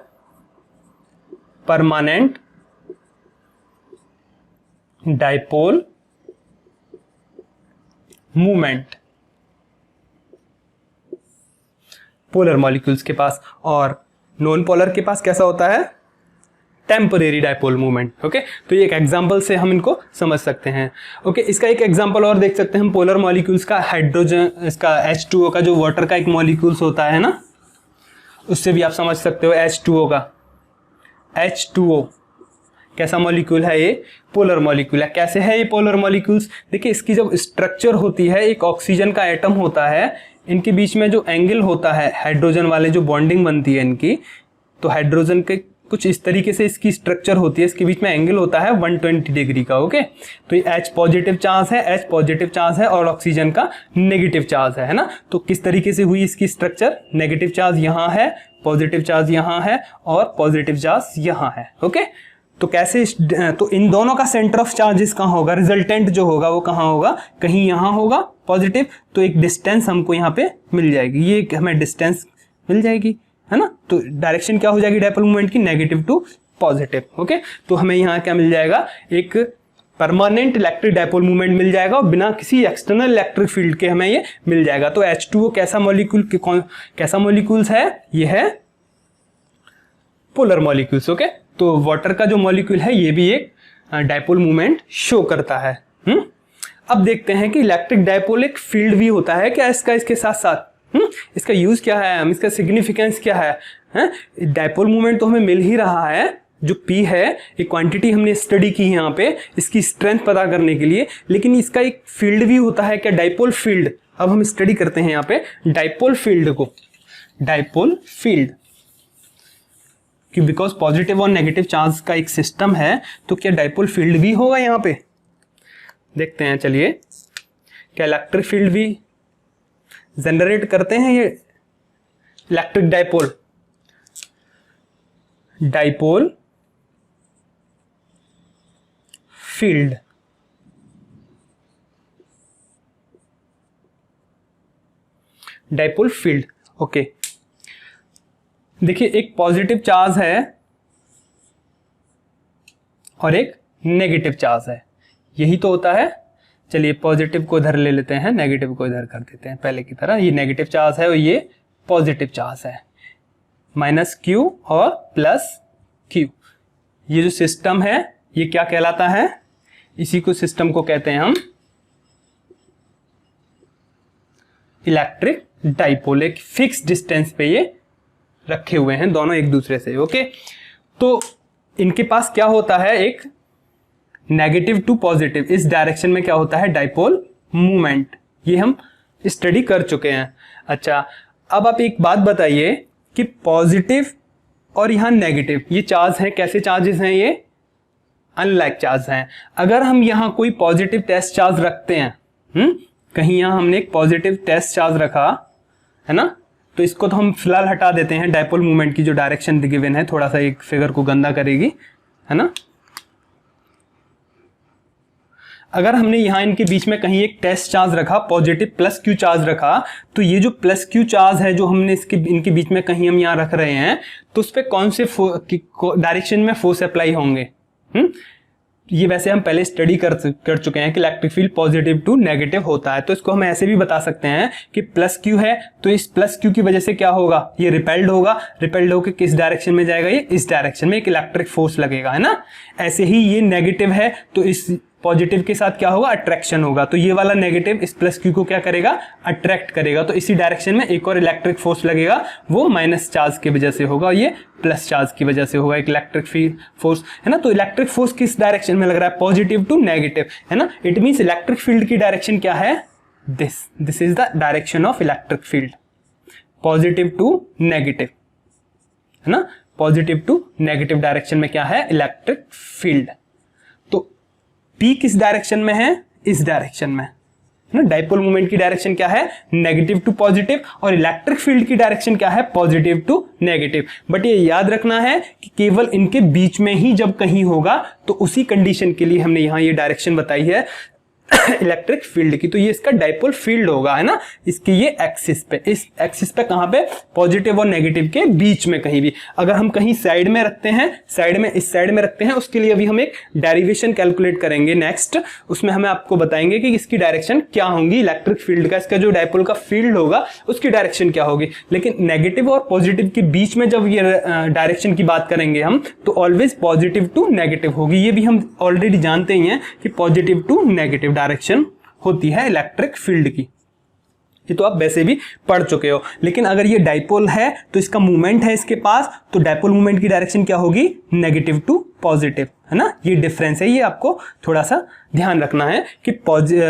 permanent dipole movement, polar molecules के पास। और नॉन पोलर के पास कैसा होता है, टेम्परेरी डाइपोल मूवमेंट, ओके। तो ये एक एग्जांपल से हम इनको समझ सकते हैं, ओके। इसका एक एग्जांपल और देख सकते हैं हम, पोलर मॉलिक्यूल्स का, हाइड्रोजन, इसका H2O का जो वाटर का एक मॉलिक्यूल्स होता है ना, उससे भी आप समझ सकते हो H2O का। H2O कैसा मॉलिक्यूल है, ये पोलर मॉलिक्यूल है। कैसे है ये पोलर मॉलिक्यूल्स, देखिए इसकी जब स्ट्रक्चर होती है, एक ऑक्सीजन का एटम होता है, इनके बीच में जो एंगल होता है, हाइड्रोजन वाले जो बॉन्डिंग बनती है इनकी, तो हाइड्रोजन के कुछ इस तरीके से इसकी स्ट्रक्चर होती है, इसके बीच में एंगल होता है 120 डिग्री का, ओके। तो ये H पॉजिटिव चार्ज है, H पॉजिटिव चार्ज है और ऑक्सीजन का नेगेटिव चार्ज है ना। तो किस तरीके से हुई इसकी स्ट्रक्चर, नेगेटिव चार्ज यहाँ है, पॉजिटिव चार्ज यहाँ है और पॉजिटिव चार्ज यहाँ है, ओके। तो कैसे, तो इन दोनों का सेंटर ऑफ चार्जेस कहाँ होगा, रिजल्टेंट जो होगा वो कहाँ होगा, कहीं यहाँ होगा पॉजिटिव। तो एक डिस्टेंस हमको यहाँ पे मिल जाएगी, ये हमें डिस्टेंस मिल जाएगी, है ना। तो डायरेक्शन क्या हो जाएगी डाइपोल मूवमेंट की, नेगेटिव टू पॉजिटिव। ओके, तो हमें यहाँ क्या मिल जाएगा, एक परमानेंट इलेक्ट्रिक डायपोल मूवमेंट मिल जाएगा और बिना किसी एक्सटर्नल इलेक्ट्रिक फील्ड के हमें ये मिल जाएगा। तो H2O कैसा मॉलिक्यूल, कैसा मॉलिक्यूल्स है, ये है पोलर मॉलिक्यूल्स। ओके, तो वाटर का जो मॉलिक्यूल है ये भी एक डायपोल मूवमेंट शो करता है। अब देखते हैं कि इलेक्ट्रिक डायपोल एक फील्ड भी होता है क्या इसका, इसके साथ साथ इसका यूज क्या है, हम इसका सिग्निफिकेंस क्या है। डायपोल मूवमेंट तो हमें मिल ही रहा है, जो P है एक क्वांटिटी हमने स्टडी की है यहाँ पे इसकी स्ट्रेंथ पता करने के लिए, लेकिन इसका एक फील्ड भी होता है क्या, डायपोल फील्ड। अब हम स्टडी करते हैं यहाँ पे डायपोल फील्ड को, डायपोल फील्ड कि बिकॉज पॉजिटिव और नेगेटिव चार्ज का एक सिस्टम है, तो क्या डायपोल फील्ड भी होगा यहाँ पे, देखते हैं। चलिए, क्या इलेक्ट्रिक फील्ड भी जनरेट करते हैं ये electric dipole, dipole field. Dipole field, okay, देखिए एक पॉजिटिव चार्ज है और एक नेगेटिव चार्ज है, यही तो होता है। चलिए पॉजिटिव को इधर ले लेते हैं, नेगेटिव को इधर कर देते हैं पहले की तरह। ये नेगेटिव चार्ज है और ये पॉजिटिव चार्ज है, -Q और +Q। ये जो सिस्टम है ये क्या कहलाता है, इसी को सिस्टम को कहते हैं हम इलेक्ट्रिक डायपोल। एक फिक्स डिस्टेंस पे ये रखे हुए हैं दोनों एक दूसरे से। ओके, तो इनके पास क्या होता है, एक नेगेटिव टू पॉजिटिव, इस डायरेक्शन में क्या होता है डायपोल मूवमेंट, ये हम स्टडी कर चुके हैं। अच्छा, अब आप एक बात बताइए कि पॉजिटिव और यहां नेगेटिव ये चार्ज है, कैसे चार्जेस हैं ये, अनलाइक चार्ज हैं। अगर हम यहां कोई पॉजिटिव टेस्ट चार्ज रखते हैं, कहीं यहां हमने एक पॉजिटिव टेस्ट चार्ज रखा है ना, तो इसको तो हम फिलहाल हटा देते हैं, डायपोल मूवमेंट की जो डायरेक्शन गिवन है थोड़ा सा एक फिगर को गंदा करेगी, है ना। अगर हमने यहां इनके बीच में कहीं एक टेस्ट चार्ज रखा, पॉजिटिव +Q चार्ज रखा, तो ये जो +Q चार्ज है जो हमने इनके बीच में कहीं हम यहां रख रहे हैं, तो उस पर कौन से डायरेक्शन में फोर्स अप्लाई होंगे। ये वैसे हम पहले स्टडी कर चुके हैं कि electric field positive to negative होता है, तो इसको हम ऐसे भी बता सकते हैं कि +Q है तो इस +Q की वजह से क्या होगा, ये रिपेल्ड होगा, रिपेल्ड होकर किस डायरेक्शन में जाएगा, ये इस डायरेक्शन में एक इलेक्ट्रिक फोर्स लगेगा, है ना। ऐसे ही ये नेगेटिव है तो इस पॉजिटिव के साथ क्या होगा, अट्रैक्शन होगा, तो ये वाला नेगेटिव इस +Q को क्या करेगा, अट्रैक्ट करेगा, तो इसी डायरेक्शन में एक और इलेक्ट्रिक फोर्स लगेगा, वो माइनस चार्ज की वजह से होगा, ये प्लस चार्ज की वजह से होगा, एक इलेक्ट्रिक फील्ड फोर्स, है ना। तो इलेक्ट्रिक फोर्स किस डायरेक्शन में लग रहा है, पॉजिटिव टू नेगेटिव, है ना। इट मींस इलेक्ट्रिक फील्ड की डायरेक्शन क्या है, this is the direction of electric field, positive to negative, है ना। पॉजिटिव टू नेगेटिव डायरेक्शन में क्या है, इलेक्ट्रिक फील्ड। तो P किस डायरेक्शन में है, इस डायरेक्शन में, है ना। डायपोल मोमेंट की डायरेक्शन क्या है, नेगेटिव टू पॉजिटिव, और इलेक्ट्रिक फील्ड की डायरेक्शन क्या है, पॉजिटिव टू नेगेटिव। बट ये याद रखना है कि केवल इनके बीच में ही जब कहीं होगा, तो उसी कंडीशन के लिए हमने यहां ये डायरेक्शन बताई है इलेक्ट्रिक फील्ड की। तो ये इसका डायपोल फील्ड होगा, है ना, इसकी ये एक्सिस पे, इस एक्सिस पे कहां पे, पॉजिटिव और नेगेटिव के बीच में कहीं भी। अगर हम कहीं साइड में रखते हैं, साइड में, इस साइड में रखते हैं, उसके लिए अभी हम एक डेरिवेशन कैलकुलेट करेंगे नेक्स्ट, उसमें हमें आपको बताएंगे कि इसकी डायरेक्शन क्या होगी, इलेक्ट्रिक फील्ड का, इसका जो डायपोल का फील्ड होगा उसकी डायरेक्शन क्या होगी। लेकिन नेगेटिव और पॉजिटिव के बीच में जब ये डायरेक्शन की बात करेंगे हम, तो ऑलवेज पॉजिटिव टू नेगेटिव होगी। ये भी हम ऑलरेडी जानते ही हैं कि पॉजिटिव टू नेगेटिव डायरेक्शन होती है इलेक्ट्रिक फील्ड की, ये तो आप वैसे भी पढ़ चुके हो। लेकिन अगर ये डायपोल है तो इसका मूवमेंट है इसके पास, तो डायपोल मूवमेंट की डायरेक्शन क्या होगी, नेगेटिव टू पॉजिटिव, है ना। ये डिफरेंस है, ये आपको थोड़ा सा ध्यान रखना है कि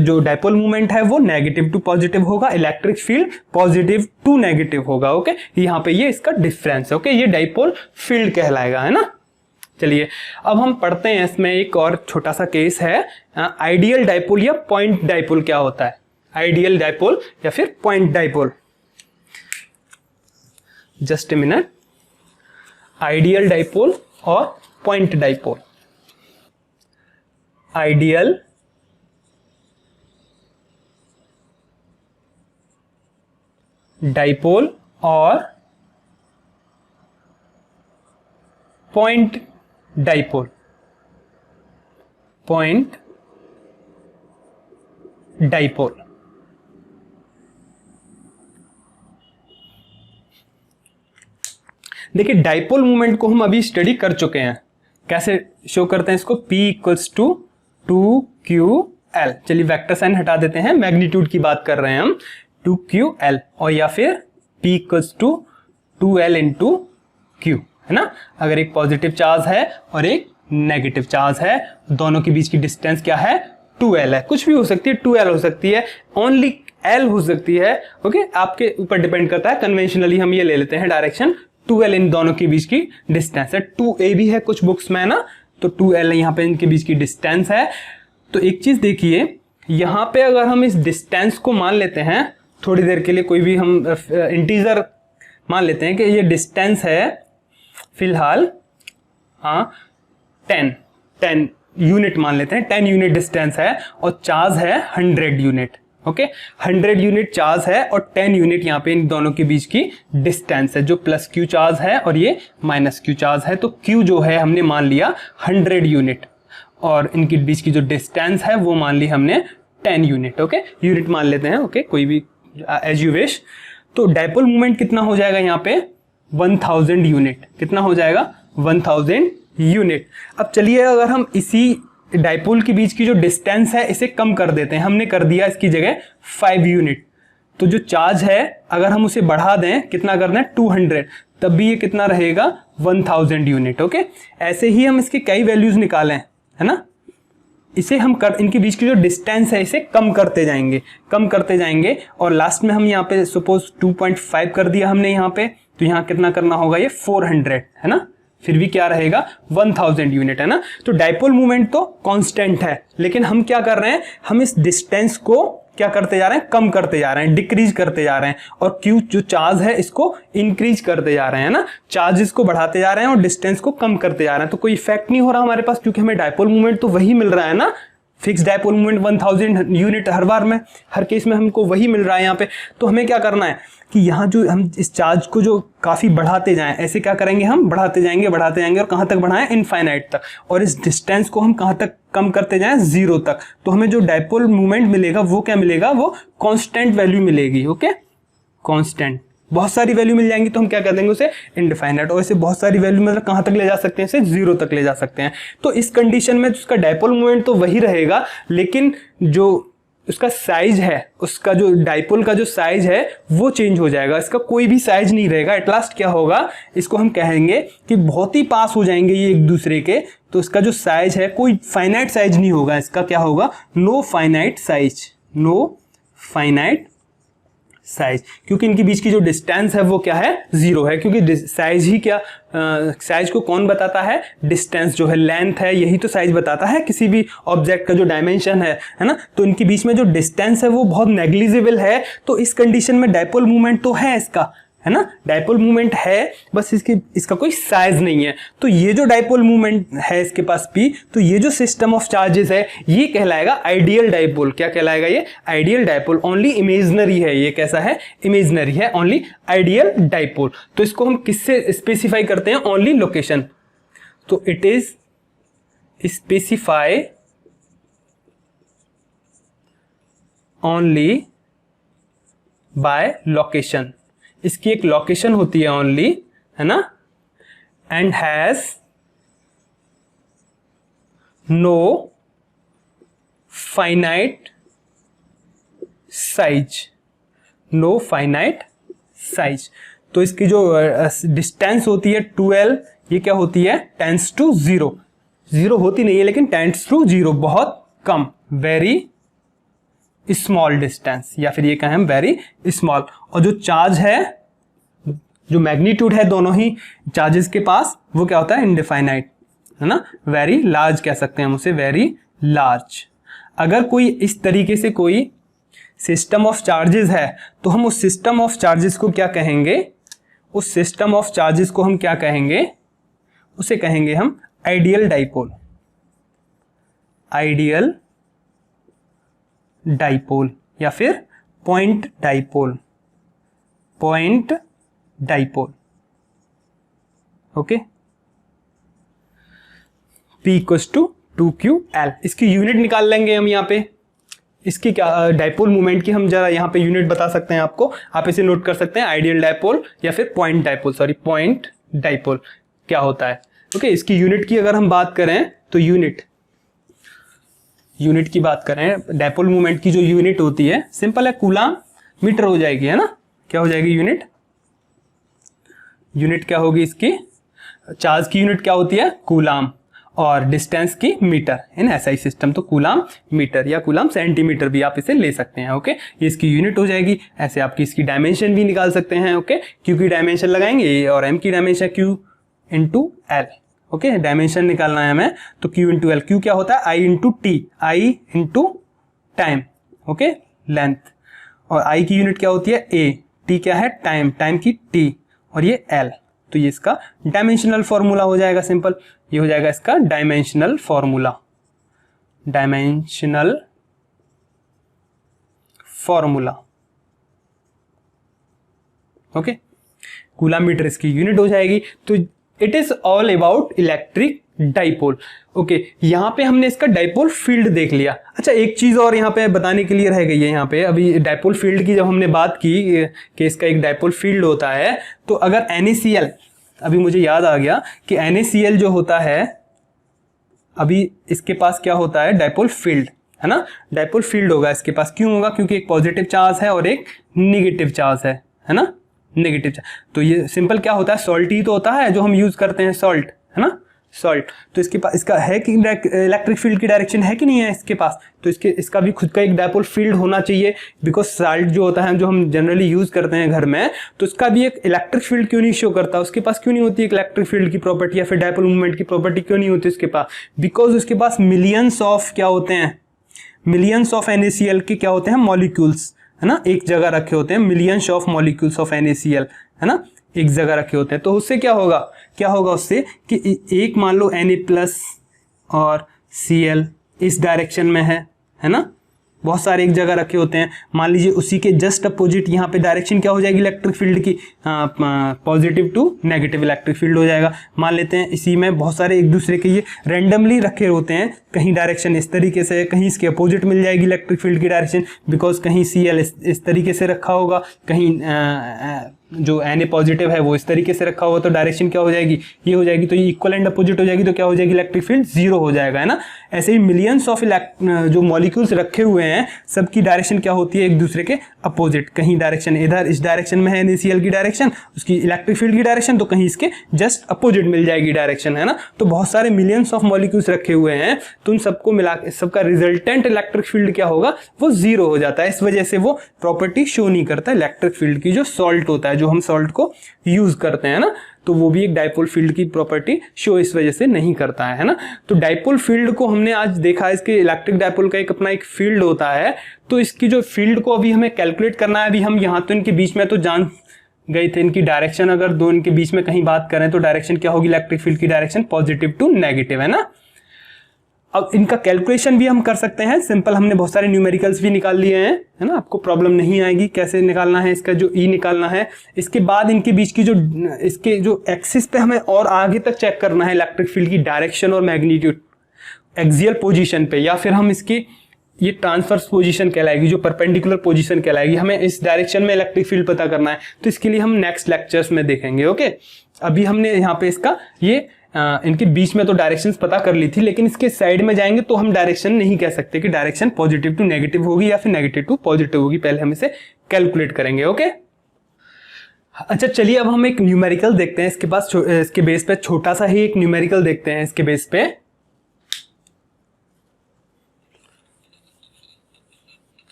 जो डायपोल मूवमेंट है वो नेगेटिव टू पॉजिटिव होगा, electric field positive to negative होगा। ओके, यहाँ पे ये इसका डिफरेंस है। ओके, ये डायपोल फील्ड कहलाएगा, है ना। चलिए अब हम पढ़ते हैं, इसमें एक और छोटा सा केस है, आइडियल डायपोल या पॉइंट डायपोल क्या होता है, आइडियल डायपोल या फिर point dipole. Just a minute, ideal dipole और पॉइंट डायपोल। आइडियल डायपोल और पॉइंट डाइपोल, पॉइंट डाइपोल। देखिए डाइपोल मूवमेंट को हम अभी स्टडी कर चुके हैं, कैसे शो करते हैं इसको, P इक्वल्स टू 2QL। चलिए वेक्टर साइन हटा देते हैं, मैग्नीट्यूड की बात कर रहे हैं हम, 2QL, और या फिर P equals to 2L into Q, है ना। अगर एक पॉजिटिव चार्ज है और एक नेगेटिव चार्ज है, दोनों के बीच की डिस्टेंस क्या है, 2L है। कुछ भी हो सकती है, 2L हो सकती है, ओनली L हो सकती है, ओके, आपके ऊपर डिपेंड करता है। कन्वेंशनली हम ये ले लेते हैं डायरेक्शन 2L, इन दोनों के बीच की डिस्टेंस है। 2A भी है कुछ बुक्स में ना, तो 2L यहाँ पे इनके बीच की डिस्टेंस है। तो एक चीज देखिए, यहाँ पे अगर हम इस डिस्टेंस को मान लेते हैं थोड़ी देर के लिए, कोई भी हम इंटीजर मान लेते हैं कि ये डिस्टेंस है फिलहाल, हाँ 10 यूनिट मान लेते हैं, 10 यूनिट डिस्टेंस है और चार्ज है 100 यूनिट, ओके 100 यूनिट चार्ज है और 10 यूनिट यहाँ पे इन दोनों के बीच की डिस्टेंस है, जो प्लस Q चार्ज है और ये माइनस Q चार्ज है। तो Q जो है हमने मान लिया 100 यूनिट और इनके बीच की जो डिस्टेंस है वो मान ली हमने 10 यूनिट, ओके यूनिट मान लेते हैं, ओके कोई भी एज यू विश। तो डाइपोल मूवमेंट कितना हो जाएगा यहाँ पे, 1000 यूनिट। कितना हो जाएगा, 1000 यूनिट। अब चलिए अगर हम इसी डाइपोल के बीच की जो डिस्टेंस है इसे कम कर देते हैं, हमने कर दिया इसकी जगह 5 यूनिट, तो जो चार्ज है अगर हम उसे बढ़ा दें, कितना करना है 200, तब भी ये कितना रहेगा 1000 यूनिट, ओके। ऐसे ही हम इसके कई वैल्यूज निकालें, है ना, इसे हम इनके बीच की जो डिस्टेंस है इसे कम करते जाएंगे और लास्ट में हम यहाँ पे सपोज 2.5 कर दिया हमने यहाँ पे, तो यहाँ कितना करना होगा, ये 400, है ना, फिर भी क्या रहेगा 1000 यूनिट, है ना। तो डाइपोल मूवमेंट तो कांस्टेंट है, लेकिन हम क्या कर रहे हैं, हम इस डिस्टेंस को क्या करते जा रहे हैं, कम करते जा रहे हैं, डिक्रीज करते जा रहे हैं, और Q जो चार्ज है इसको इंक्रीज करते जा रहे हैं ना, चार्जेस को बढ़ाते जा रहे हैं और डिस्टेंस को कम करते जा रहे हैं। तो कोई इफेक्ट नहीं हो रहा हमारे पास, क्योंकि हमें डाइपोल मूवमेंट तो वही मिल रहा है ना, फिक्स डाइपोल मूवमेंट 1000 यूनिट हर बार में, हर केस में हमको वही मिल रहा है यहाँ पे। तो हमें क्या करना है कि यहाँ जो हम इस चार्ज को जो काफी बढ़ाते जाएं, ऐसे क्या करेंगे, हम बढ़ाते जाएंगे और कहाँ तक बढ़ाएं, इनफाइनाइट तक, और इस डिस्टेंस को हम कहाँ तक कम करते जाएं, 0 तक। तो हमें जो डाइपोल मूवमेंट मिलेगा वो क्या मिलेगा, वो कांस्टेंट वैल्यू मिलेगी, ओके कांस्टेंट। बहुत सारी वैल्यू मिल जाएंगी तो हम क्या कर देंगे उसे इनडिफाइनाइट, और इसे बहुत सारी वैल्यू मतलब कहाँ तक ले जा सकते हैं, इसे 0 तक ले जा सकते हैं। तो इस कंडीशन में उसका डाइपोल मूवमेंट तो वही रहेगा, लेकिन जो उसका साइज है, उसका जो डाइपोल का जो साइज है वो चेंज हो जाएगा, इसका कोई भी साइज नहीं रहेगा। एट लास्ट क्या होगा, इसको हम कहेंगे कि बहुत ही पास हो जाएंगे ये एक दूसरे के, तो इसका जो साइज है कोई फाइनाइट साइज नहीं होगा, इसका क्या होगा, नो फाइनाइट साइज, क्योंकि इनके बीच की जो डिस्टेंस है वो क्या है, 0 है, क्योंकि साइज ही क्या, साइज को कौन बताता है, डिस्टेंस जो है, लेंथ है, यही तो साइज बताता है किसी भी ऑब्जेक्ट का जो डायमेंशन है ना। तो इनके बीच में जो डिस्टेंस है वो बहुत नेग्लिजिबल है, तो इस कंडीशन में डाइपोल मूवमेंट तो है इसका, है ना, डाइपोल मूवमेंट है, बस इसका कोई साइज नहीं है। तो ये जो डाइपोल मूवमेंट है इसके पास P, तो ये जो सिस्टम ऑफ चार्जेस है ये कहलाएगा आइडियल डाइपोल। क्या कहलाएगा, ये आइडियल डाइपोल, ओनली इमेजिनरी है, ये कैसा है, इमेजिनरी है, ओनली आइडियल डाइपोल। तो इसको हम किससे स्पेसिफाई करते हैं, ओनली लोकेशन। तो it is specify only by location, इसकी एक लोकेशन होती है ओनली, है ना, and has no finite size, no finite size. तो इसकी जो डिस्टेंस होती है 2L, ये क्या होती है, टेंस टू 0, 0 होती नहीं है लेकिन टेंस टू 0, बहुत कम, वेरी स्मॉल डिस्टेंस, या फिर ये कहें हम वेरी स्मॉल। और जो चार्ज है, जो मैग्नीट्यूड है दोनों ही चार्जेस के पास, वो क्या होता है, इनडिफाइनाइट, है ना, वेरी लार्ज कह सकते हैं हम उसे, वेरी लार्ज। अगर कोई इस तरीके से कोई सिस्टम ऑफ चार्जेस है तो हम उस सिस्टम ऑफ चार्जेस को क्या कहेंगे, उस सिस्टम ऑफ चार्जेस को हम क्या कहेंगे, उसे कहेंगे हम आइडियल डाइपोल, आइडियल डाइपोल, या फिर point dipole, point dipole, okay. P equals to 2qL। इसकी यूनिट निकाल लेंगे हम यहाँ पे। इसकी क्या डाइपोल मोमेंट की हम जरा यहाँ पे यूनिट बता सकते हैं आपको, आप इसे नोट कर सकते हैं, आइडियल डाइपोल या फिर point dipole, sorry point dipole क्या होता है। ओके, इसकी यूनिट की अगर हम बात करें तो यूनिट की बात करें, डाइपोल मोमेंट की जो यूनिट होती है सिंपल है, कूलाम मीटर हो जाएगी, है ना। क्या हो जाएगी यूनिट क्या होगी इसकी, चार्ज की यूनिट क्या होती है कूलाम, और डिस्टेंस की मीटर इन एसआई सिस्टम, तो कूलाम मीटर या कूलाम सेंटीमीटर भी आप इसे ले सकते हैं। ओके, ये इसकी यूनिट हो जाएगी। ऐसे आपकी इसकी डायमेंशन भी निकाल सकते हैं। ओके, क्यू की डायमेंशन लगाएंगे और एम की dimension Q into L. Okay, dimension निकालना है हमें, तो क्यू इंटू एल, क्यू क्या होता है आई इंटू टी, आई इंटू टाइम, ओके लेंथ, और आई की यूनिट क्या होती है ए, टी क्या है टाइम, टाइम की टी, और ये एल, तो ये इसका डायमेंशनल फॉर्मूला हो जाएगा। सिंपल ये हो जाएगा इसका dimensional formula, okay, coulomb metre इसकी यूनिट हो जाएगी। तो it is all about electric dipole. Okay, यहां पे हमने इसका डाइपोल फील्ड देख लिया। अच्छा, एक चीज और यहां पे बताने के लिए रह गई है। यहां पे अभी डाइपोल फील्ड की जब हमने बात की कि इसका एक डाइपोल फील्ड होता है, तो अगर NaCl, अभी मुझे याद आ गया कि NaCl जो होता है, अभी इसके पास क्या होता है डाइपोल फील्ड, है ना, डाइपोल फील्ड होगा इसके पास। क्यों होगा, क्योंकि एक पॉजिटिव चार्ज है और एक निगेटिव चार्ज है ना, नेगेटिव चार्ज। तो ये सिंपल क्या होता है, सॉल्ट ही तो होता है जो हम यूज करते हैं, सॉल्ट, है ना, सॉल्ट। तो इसके पास इसका है कि इलेक्ट्रिक फील्ड की डायरेक्शन है कि नहीं है इसके पास, तो इसका भी खुद का एक डाइपोल फील्ड होना चाहिए, बिकॉज सॉल्ट जो होता है जो हम जनरली यूज करते हैं घर में, तो इसका भी एक इलेक्ट्रिक फील्ड क्यों नहीं शो करता, उसके पास क्यों नहीं होती एक इलेक्ट्रिक फील्ड की प्रॉपर्टी या फिर डाइपोल मूवमेंट की प्रॉपर्टी क्यों नहीं होती उसके पास, बिकॉज उसके पास मिलियंस ऑफ क्या होते हैं, मिलियंस ऑफ NaCl के क्या होते हैं मॉलिक्यूल्स, है ना, एक जगह रखे होते हैं, millions of molecules of NaCl, है ना, एक जगह रखे होते हैं। तो उससे क्या होगा उससे कि एक मान लो Na+ और Cl इस डायरेक्शन में है ना, बहुत सारे एक जगह रखे होते हैं। मान लीजिए उसी के जस्ट अपोजिट यहाँ पे डायरेक्शन क्या हो जाएगी इलेक्ट्रिक फील्ड की, positive to negative electric field हो जाएगा। मान लेते हैं इसी में बहुत सारे एक दूसरे के ये रैंडमली रखे होते हैं, कहीं डायरेक्शन इस तरीके से, कहीं इसके अपोजिट मिल जाएगी इलेक्ट्रिक फील्ड की डायरेक्शन, बिकॉज कहीं Cl इस तरीके से रखा होगा, कहीं जो Na पॉजिटिव है वो इस तरीके से रखा हुआ, तो डायरेक्शन क्या हो जाएगी, ये हो जाएगी, तो ये इक्वल एंड अपोजिट हो जाएगी, तो क्या हो जाएगी इलेक्ट्रिक फील्ड 0 हो जाएगा, है ना। ऐसे ही मिलियंस ऑफ जो मॉलिक्यूल्स रखे हुए हैं सबकी डायरेक्शन क्या होती है एक दूसरे के अपोजिट, कहीं डायरेक्शन इधर इस डायरेक्शन में है NaCl की डायरेक्शन, उसकी इलेक्ट्रिक फील्ड की डायरेक्शन, तो कहीं इसके जस्ट अपोजिट मिल जाएगी डायरेक्शन, है ना। तो बहुत सारे मिलियंस ऑफ मॉलिक्यूल्स रखे हुए हैं, तो उन सबको मिला सबका रिजल्टेंट इलेक्ट्रिक फील्ड क्या होगा, वो 0 हो जाता है। इस वजह से वो प्रॉपर्टी शो नहीं करता इलेक्ट्रिक फील्ड की, जो सॉल्ट होता है, जो हम सॉल्ट को यूज करते हैं ना, तो वो भी एक डाइपोल फील्ड की प्रॉपर्टी शो इस वजह से नहीं करता है ना। तो डाइपोल फील्ड को हमने आज देखा, इसके इलेक्ट्रिक डाइपोल का एक अपना एक फील्ड होता है, तो इसकी जो फील्ड को अभी हमें कैलकुलेट करना है। अभी हम यहाँ तो इनके बीच में तो जान गए थे इनकी डायरेक्शन, अगर दो इनके बीच में कहीं बात करें तो डायरेक्शन क्या होगी इलेक्ट्रिक फील्ड की डायरेक्शन पॉजिटिव टू नेगेटिव, है ना। अब इनका कैलकुलेशन भी हम कर सकते हैं, सिंपल हमने बहुत सारे न्यूमेरिकल्स भी निकाल लिए हैं, है ना, आपको प्रॉब्लम नहीं आएगी कैसे निकालना है, इसका जो ई निकालना है। इसके बाद इनके बीच की जो इसके जो एक्सिस पे हमें और आगे तक चेक करना है इलेक्ट्रिक फील्ड की डायरेक्शन और मैग्नीट्यूड एक्सियल पोजीशन पे, या फिर हम इसकी ये ट्रांसवर्स पोजीशन कहलाएगी, जो परपेंडिकुलर पोजीशन कहलाएगी। हमें इस डायरेक्शन में इलेक्ट्रिक फील्ड पता करना है, तो इसके लिए हम नेक्स्ट लेक्चर्स में देखेंगे। ओके, अभी हमने यहाँ पे इसका ये इनके बीच में तो डायरेक्शंस पता कर ली थी, लेकिन इसके साइड में जाएंगे तो हम डायरेक्शन नहीं कह सकते कि डायरेक्शन पॉजिटिव टू नेगेटिव होगी या फिर नेगेटिव टू पॉजिटिव होगी, पहले हम इसे कैलकुलेट करेंगे। ओके, अच्छा चलिए अब हम एक न्यूमेरिकल देखते हैं इसके पास, इसके बेस पे छोटा सा ही एक न्यूमेरिकल देखते हैं इसके बेस पे।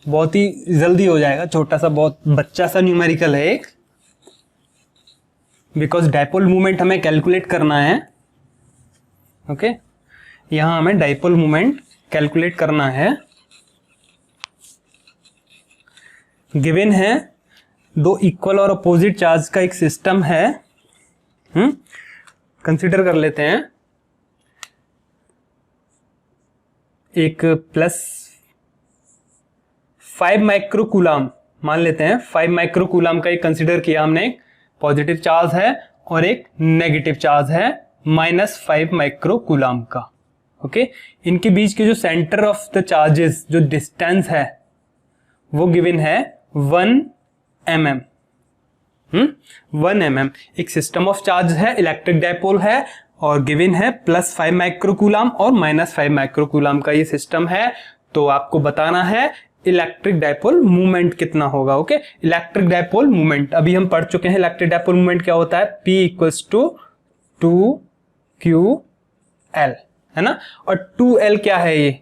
बहुत ही जल्दी हो जाएगा, छोटा सा बहुत बच्चा सा न्यूमेरिकल है एक, बिकॉज डाइपोल मूवमेंट हमें कैलकुलेट करना है। ओके, यहां हमें डाइपोल मूवमेंट कैलकुलेट करना है। गिवन है दो इक्वल और अपोजिट चार्ज का एक सिस्टम है, कंसीडर कर लेते हैं। एक +5 माइक्रोकूलम मान लेते हैं, 5 माइक्रोकूलम का एक कंसीडर किया हमने, एक पॉजिटिव चार्ज है और एक नेगेटिव चार्ज है -5 माइक्रो कूलाम का। ओके, इनके बीच के जो सेंटर ऑफ द चार्जेस, जो डिस्टेंस है वो गिवन है 1 mm। 1 mm एक सिस्टम ऑफ चार्ज है, इलेक्ट्रिक डायपोल है और गिवन है +5 माइक्रोकूलाम और -5 माइक्रोकूलाम का ये सिस्टम है। तो आपको बताना है इलेक्ट्रिक डायपोल मूवमेंट कितना होगा। ओके, इलेक्ट्रिक डायपोल मूवमेंट अभी हम पढ़ चुके हैं। इलेक्ट्रिक डायपोल मूवमेंट क्या होता है, P = 2ql, है ना। और 2l क्या है ये,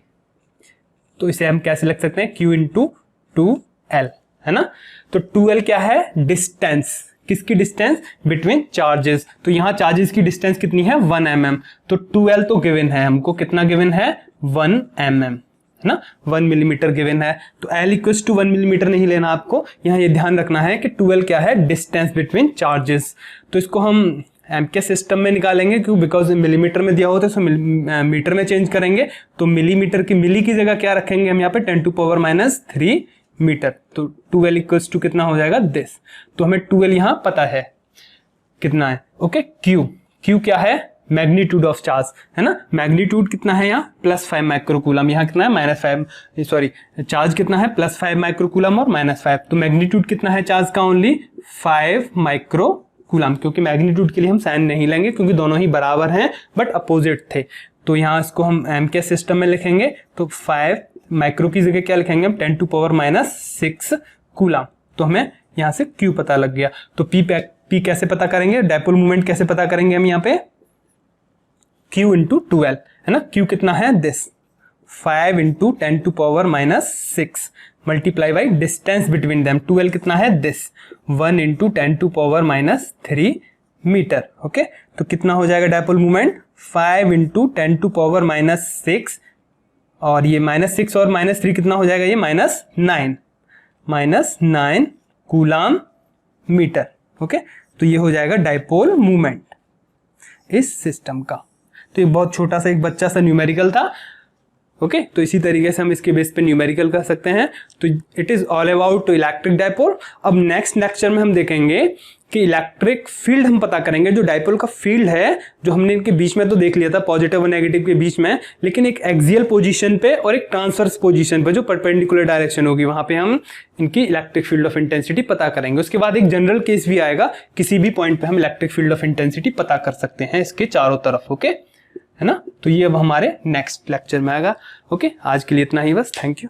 तो इसे हम कैसे लिख सकते हैं, q × 2l, है ना। तो 2l क्या है, डिस्टेंस, किसकी डिस्टेंस, बिटवीन चार्जेस। तो यहां चार्जेस की डिस्टेंस कितनी है, 1 mm। तो 2l तो गिवन है हमको, कितना गिवन है, 1 mm, है ना, 1 मिलीमीटर गिवन है। तो l = 1 मिलीमीटर नहीं लेना आपको, यहाँ ये ध्यान रखना है कि 2l क्या है, डिस्टेंस बिटवीन चार्जेस। तो इसको हम एम के सिस्टम में निकालेंगे, क्यों, बिकॉज मिलीमीटर में दिया होता है, तो मीटर में चेंज करेंगे। तो मिलीमीटर की मिली की जगह क्या रखेंगे हम यहाँ पे, 10⁻³ मीटर। तो 2l = कितना हो जाएगा, दिस। तो हमें 2l यहाँ पता है कितना है। ओके, q क्या है, मैग्नीट्यूड ऑफ चार्ज, है ना। मैग्नीट्यूड कितना है यहाँ, +5 माइक्रोकूलम, यहाँ कितना है, -5, सॉरी चार्ज कितना है, +5 माइक्रोकूलम और -5। तो मैग्नीट्यूड कितना है चार्ज का, ओनली 5 माइक्रोकूलम, क्योंकि मैग्नीट्यूड के लिए हम साइन नहीं लेंगे क्योंकि दोनों ही बराबर हैं बट अपोजिट थे। तो यहाँ इसको हम एम के सिस्टम में लिखेंगे, तो 5 माइक्रो की जगह क्या लिखेंगे हम, 10⁻⁶ कूलम। तो हमें यहाँ से q पता लग गया। तो p कैसे पता करेंगे, डायपोल मूवमेंट कैसे पता करेंगे हम यहाँ पे, q × 2l, है ना। q कितना है, this, 5 × 10⁻⁶ multiply by distance between them, 2l कितना है, दिस, 1 × 10⁻³ मीटर। ओके, तो कितना हो जाएगा डायपोल मूवमेंट, 5 × 10⁻⁶, और ये -6 और -3 कितना हो जाएगा, ये -9 कूलाम मीटर। ओके, तो ये हो जाएगा डायपोल मूवमेंट इस सिस्टम का। तो ये बहुत छोटा सा एक बच्चा सा न्यूमेरिकल था। ओके, तो इसी तरीके से हम इसके बेस पे न्यूमेरिकल कर सकते हैं। तो it is all about electric dipole. अब नेक्स्ट लेक्चर में हम देखेंगे कि इलेक्ट्रिक फील्ड हम पता करेंगे, जो डायपोल का फील्ड है, जो हमने इनके बीच में तो देख लिया था पॉजिटिव और नेगेटिव के बीच में, लेकिन एक एक्सियल पोजीशन पे और एक ट्रांसवर्स पोजीशन पे जो परपेंडिकुलर डायरेक्शन होगी, वहां पे हम इनकी इलेक्ट्रिक फील्ड ऑफ इंटेंसिटी पता करेंगे। उसके बाद एक जनरल केस भी आएगा, किसी भी पॉइंट पे हम इलेक्ट्रिक फील्ड ऑफ इंटेंसिटी पता कर सकते हैं इसके चारों तरफ। ओके, है ना। तो ये अब हमारे नेक्स्ट लेक्चर में आएगा। ओके, आज के लिए इतना ही बस, थैंक यू।